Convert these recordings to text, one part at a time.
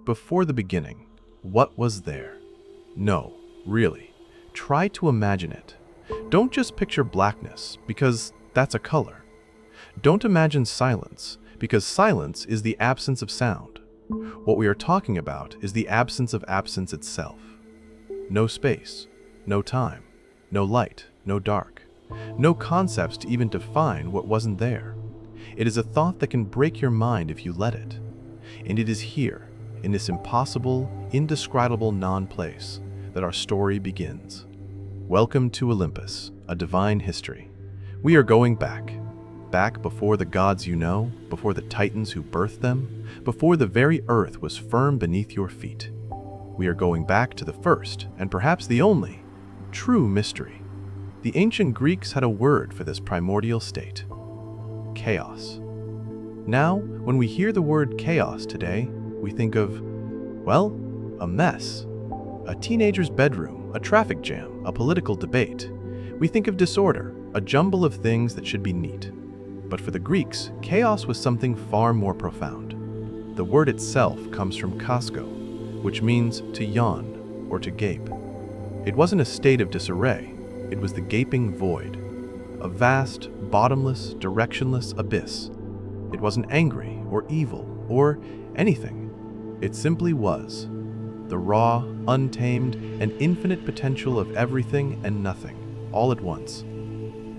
Before the beginning, what was there? No, really. Try to imagine it. Don't just picture blackness, because that's a color. Don't imagine silence, because silence is the absence of sound. What we are talking about is the absence of absence itself. No space, no time, no light, no dark, no concepts to even define what wasn't there. It is a thought that can break your mind if you let it. And it is here, in this impossible, indescribable non-place, that our story begins. Welcome to Olympus, a divine history. We are going back before the gods you know, before the titans who birthed them, before the very earth was firm beneath your feet. We are going back to the first, and perhaps the only, true mystery. The ancient Greeks had a word for this primordial state: chaos. Now, when we hear the word chaos today, we think of, well, a mess. A teenager's bedroom, a traffic jam, a political debate. We think of disorder, a jumble of things that should be neat. But for the Greeks, chaos was something far more profound. The word itself comes from kasko, which means to yawn or to gape. It wasn't a state of disarray, it was the gaping void, a vast, bottomless, directionless abyss. It wasn't angry or evil or anything. It simply was. The raw, untamed, and infinite potential of everything and nothing, all at once.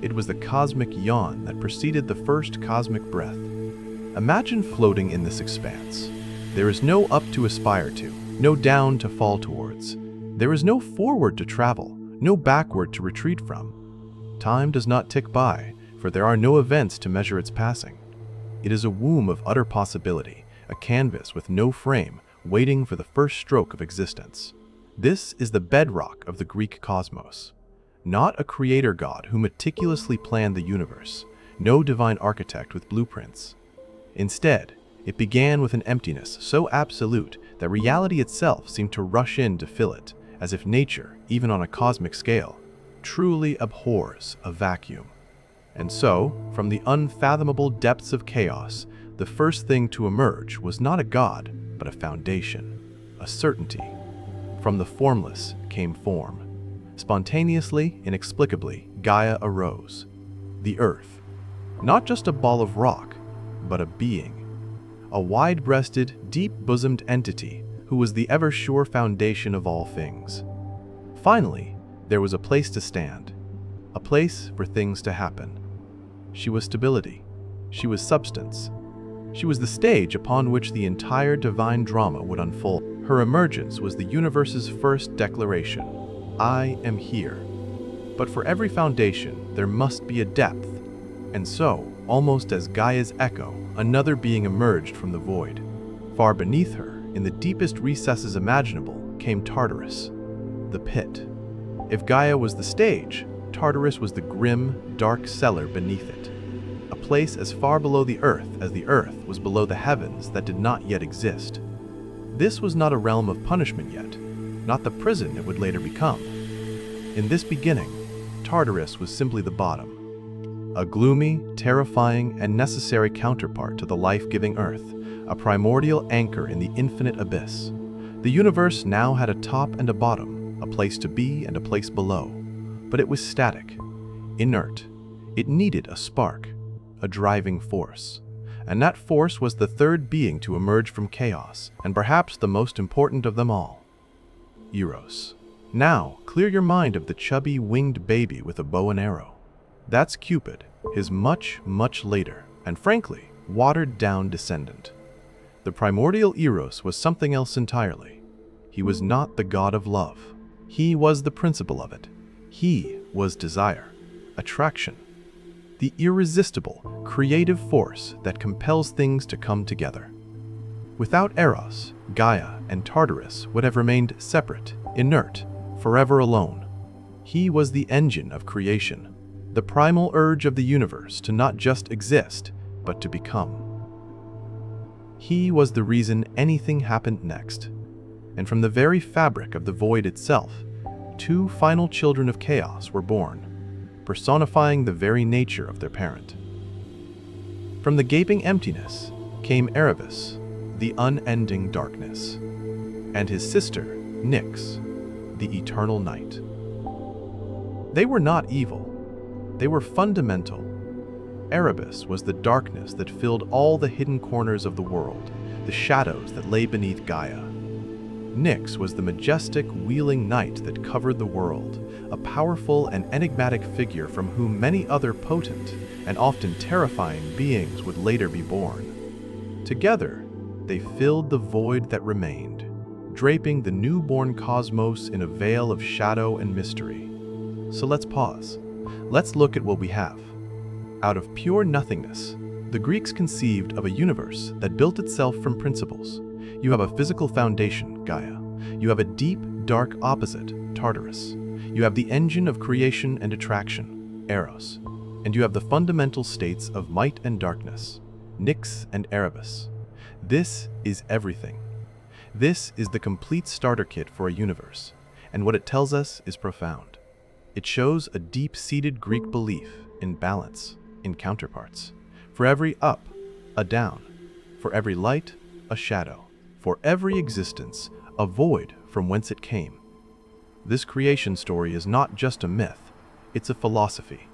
It was the cosmic yawn that preceded the first cosmic breath. Imagine floating in this expanse. There is no up to aspire to, no down to fall towards. There is no forward to travel, no backward to retreat from. Time does not tick by, for there are no events to measure its passing. It is a womb of utter possibility, a canvas with no frame, waiting for the first stroke of existence. This is the bedrock of the Greek cosmos. Not a creator god who meticulously planned the universe, no divine architect with blueprints. Instead, it began with an emptiness so absolute that reality itself seemed to rush in to fill it, as if nature, even on a cosmic scale, truly abhors a vacuum. And so, from the unfathomable depths of chaos, the first thing to emerge was not a god, but a foundation, a certainty. From the formless came form. Spontaneously, inexplicably, Gaia arose. The earth. Not just a ball of rock, but a being. A wide-breasted, deep-bosomed entity who was the ever-sure foundation of all things. Finally, there was a place to stand. A place for things to happen. She was stability. She was substance. She was the stage upon which the entire divine drama would unfold. Her emergence was the universe's first declaration: I am here. But for every foundation, there must be a depth. And so, almost as Gaia's echo, another being emerged from the void. Far beneath her, in the deepest recesses imaginable, came Tartarus, the pit. If Gaia was the stage, Tartarus was the grim, dark cellar beneath it. A place as far below the earth as the earth was below the heavens that did not yet exist. This was not a realm of punishment yet, not the prison it would later become. In this beginning, Tartarus was simply the bottom. A gloomy, terrifying, and necessary counterpart to the life-giving earth, a primordial anchor in the infinite abyss. The universe now had a top and a bottom, a place to be and a place below. But it was static, inert. It needed a spark, a driving force. And that force was the third being to emerge from chaos, and perhaps the most important of them all: Eros. Now, clear your mind of the chubby, winged baby with a bow and arrow. That's Cupid, his much, much later, and frankly, watered-down descendant. The primordial Eros was something else entirely. He was not the god of love. He was the principle of it. He was desire, attraction, the irresistible, creative force that compels things to come together. Without Eros, Gaia and Tartarus would have remained separate, inert, forever alone. He was the engine of creation, the primal urge of the universe to not just exist, but to become. He was the reason anything happened next. And from the very fabric of the void itself, two final children of chaos were born, personifying the very nature of their parent. From the gaping emptiness came Erebus, the unending darkness, and his sister, Nyx, the eternal night. They were not evil. They were fundamental. Erebus was the darkness that filled all the hidden corners of the world, the shadows that lay beneath Gaia. Nyx was the majestic, wheeling night that covered the world, a powerful and enigmatic figure from whom many other potent and often terrifying beings would later be born. Together, they filled the void that remained, draping the newborn cosmos in a veil of shadow and mystery. So let's pause. Let's look at what we have. Out of pure nothingness, the Greeks conceived of a universe that built itself from principles. You have a physical foundation, Gaia. You have a deep, dark opposite, Tartarus. You have the engine of creation and attraction, Eros. And you have the fundamental states of might and darkness, Nyx and Erebus. This is everything. This is the complete starter kit for a universe, and what it tells us is profound. It shows a deep-seated Greek belief in balance, in counterparts. For every up, a down. For every light, a shadow. For every existence, a void from whence it came. This creation story is not just a myth, it's a philosophy.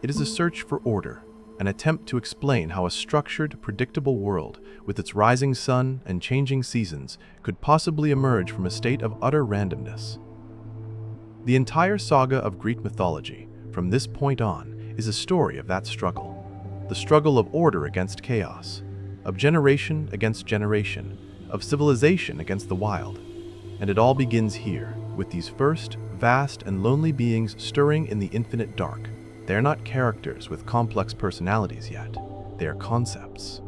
It is a search for order, an attempt to explain how a structured, predictable world, with its rising sun and changing seasons, could possibly emerge from a state of utter randomness. The entire saga of Greek mythology, from this point on, is a story of that struggle. The struggle of order against chaos, of generation against generation, of civilization against the wild. And it all begins here, with these first, vast and lonely beings stirring in the infinite dark. They are not characters with complex personalities yet. They are concepts.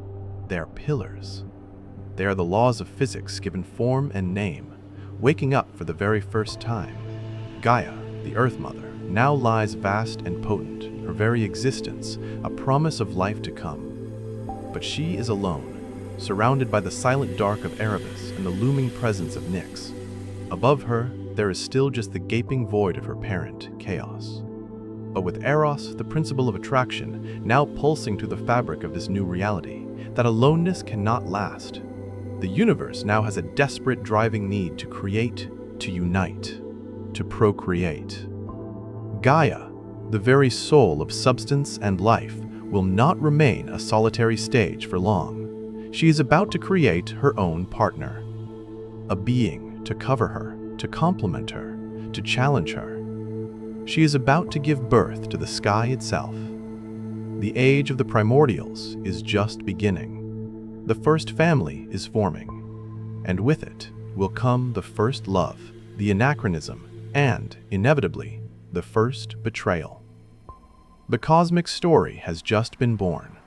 They are pillars. They are the laws of physics given form and name, waking up for the very first time. Gaia, the Earth Mother, now lies vast and potent, her very existence, a promise of life to come. But she is alone, surrounded by the silent dark of Erebus and the looming presence of Nyx. Above her, there is still just the gaping void of her parent, Khaos. But with Eros, the principle of attraction, now pulsing through the fabric of this new reality, that aloneness cannot last. The universe now has a desperate driving need to create, to unite, to procreate. Gaia, the very soul of substance and life, will not remain a solitary stage for long. She is about to create her own partner. A being to cover her, to complement her, to challenge her. She is about to give birth to the sky itself. The age of the primordials is just beginning. The first family is forming, and with it will come the first love, the anachronism, and, inevitably, the first betrayal. The cosmic story has just been born.